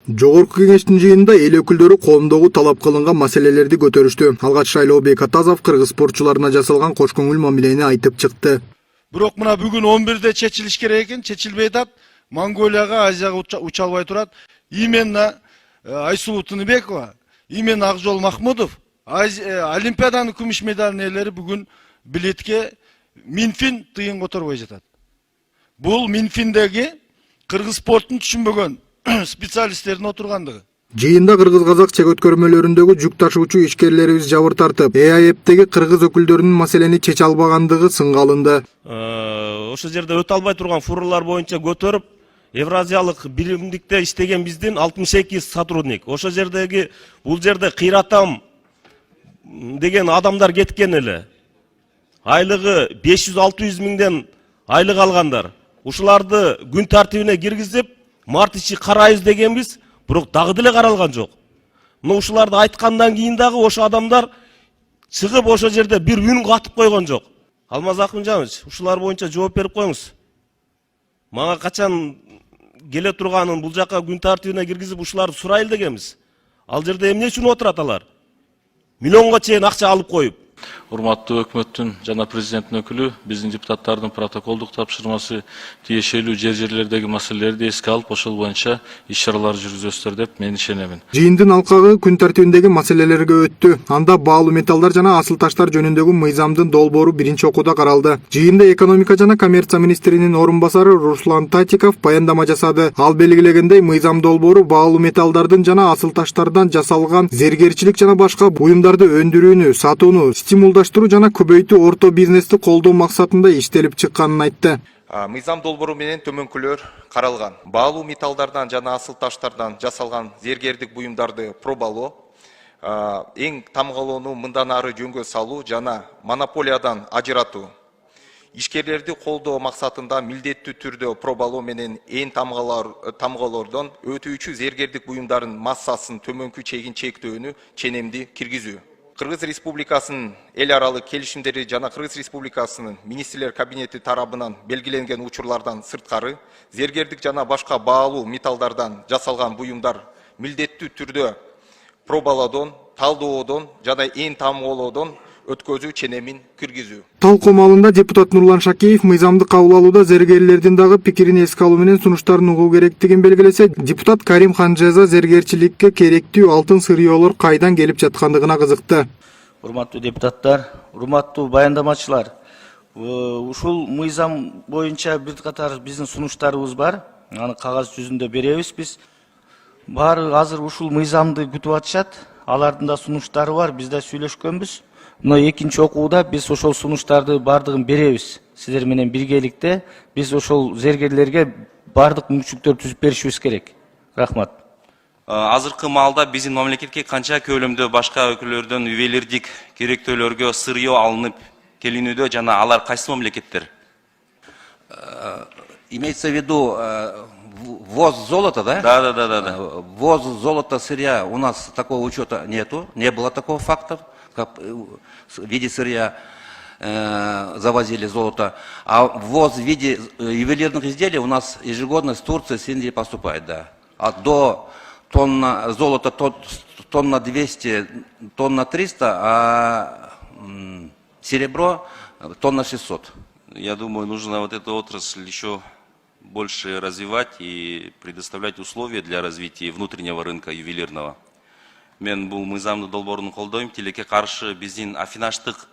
Жогорку кеңештин жыйынында эл өкүлдөрү коомдогу талап кылынган маселелерди көтөрүштү. Алгач Шайлоо Бекатазов кыргыз спортчуларына жасалган кош көңүл мамилени айтып чыкты. Бирок мына бүгүн 11-де чечилиш керек экен, чечилбей атат. Монголияга, Азияга уча албай турат. Именно Айсулуу Тыныбекова, именно Акжол Махмудов, Олимпиаданын күмүш медалынын ээлери бүгүн билетке Минфин тыйын которбой жатат. Бул Минфиндеги кыргыз спортун түшүнбөгөн специалисттердин отургандыгы. Жыйында кыргыз-казак чек өткөрмөлөрүндөгү жүк ташуучу ишкерлерибиз жабыр тартып, ЭАЭПтеги кыргыз өкүлдөрүнүн маселени чече албагандыгы сынга алынды. Ошол жерде өтө албай турган фурлар боюнча көтөрүп, Евразиялык биримдикте иштеген биздин 62 сотрудник. Ошол жердеги бул жерде кыйратам деген адамдар кеткен эле. Айлыгы 500-600 миңден айлык алгандар. Ушуларды күн тартибине киргизип, март ичи карайбыз дегенбиз, бирок дагы деле каралган жок. Мына ушуларды айткандан кийин дагы ошо адамдар чыгып ошол жерде бир үн катып койгон жок. Алмаз Акмынжанович, ушулар боюнча жооп берип коюңуз. Мага качан келе турганын бул жака күн тартибине киргизип ушуларды сурайлы дегенбиз. Ал жерде эмне үчүн отурат алар? Миллионго чейин акча алып коюп. Урматтуу өкмөттүн жана президенттин өкүлү биздин депутаттардын протоколдук тапшырмасы тиешелүү жерлердеги маселелерди эске алып, ошол боюнча иш-чаралар жүргүзөсүздөр деп мен ишенемин. Жыйындын алкагы күн тартибиндеги маселелерге өттү. Анда баалуу металлдар жана асыл таштар жөнүндөгү мыйзамдын долбоору биринчи окууда каралды. Жыйында экономика жана коммерция министринин орун басары Руслан Татиков баяндама жасады. Ал белгилегендей, мыйзам долбоору баалуу металлдардын жана асыл таштардан жасалган зергерчилик жана башка буюмдарды өндүрүүнү, сатууну стимулдаштыруу жана көбөйтүү орто бизнести колдоо максатында иштелип чыкканын айтты. Мыйзам долбоору менен төмөнкүлөр каралган. Баалуу металлдардан жана асыл таштардан жасалган зергердик буюмдарды пробалоо, эң тамгалоону мындан ары жөнгө салуу жана монополиядан ажыратуу. Ишкерлерди колдоо максатында милдеттүү түрдө пробалоо менен эң тамгалоордон өтүүчү зергердик буюмдардын массасын төмөнкү чегин чектөөнү ченемди киргизүү. Кыргыз Республикасынын эл аралык келишимдери жана Кыргыз Республикасынын министрлер кабинети тарабынан белгиленген учурлардан сырткары зергердик жана башка баалуу металлдардан жасалган буюмдар милдеттүү түрдө пробалоодон, талдоодон жана эң тамгалоодон өткөзүү ченемин киргизүү. Талкуу маалында депутат Нурлан Шакеев мыйзамды кабыл алууда зергерлердин дагы пикирин эске алуу менен сунуштарын угуу керектигин белгилесе, депутат Карим Ханжеза зергерчиликке керектүү алтын сырьеолор кайдан келип жаткандыгына кызыкты. Урматтуу депутаттар, урматтуу баяндамачылар, ушул мыйзам боюнча бир катар биздин сунуштарыбыз бар. Аны кагаз жүзүндө беребиз биз. Баары азыр ушул мыйзамды күтүп атышат. Алардын да сунуштары бар, биз да сүйлөшкөнбүз. Мына экинчи окууда биз ошол сунуштарды бардыгын беребиз. Сиздер менен биргеликте биз ошол зергерлерге бардык мүмкүнчүлүктөрдү түзүп беришибиз керек. Рахмат. Азыркы маалда биздин мамлекетке канча көлөмдө башка өлкөлөрдөн ювелирдик керектөөлөргө сырье алынып келинүүдө жана алар кайсы мамлекеттер? Имеется в виду ввоз золота, да? Да. Ввоз золота, сырья у нас такого учета нету, не было такого факта, как в виде сырья завозили золото. А ввоз в виде ювелирных изделий у нас ежегодно с Турции, с Индии поступает, да. А до тонна золота, тонна 200, тонна 300, а серебро тонна 600. Я думаю, нужно вот эту отрасль еще больше развивать и предоставлять условия для развития внутреннего рынка ювелирного. Мен бул мыйзамды долбоорун колдойм. Тилекке каршы биздин афинаштык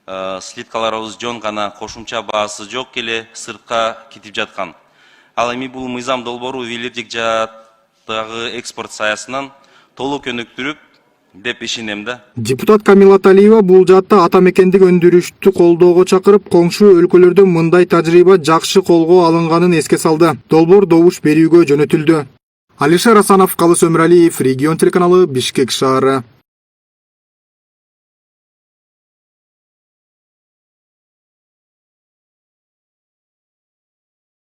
слиткаларыбыз жөн гана кошумча баасы жок эле сыртка кетип жаткан. Ал эми бул мыйзам долбоору ювелирдик жааттагы экспорт саясынан толук өнүктүрүп деп ишенем да. Депутат Камила Талиева бул жаатта ата мекендик өндүрүштү колдоого чакырып, коңшу өлкөлөрдө мындай тажрыйба жакшы колго алынганын эске салды. Долбоор добуш берүүгө жөнөтүлдү. Алишер Асанов, Калыс Өмүралиев, Регион телеканалы, Бишкек шаары.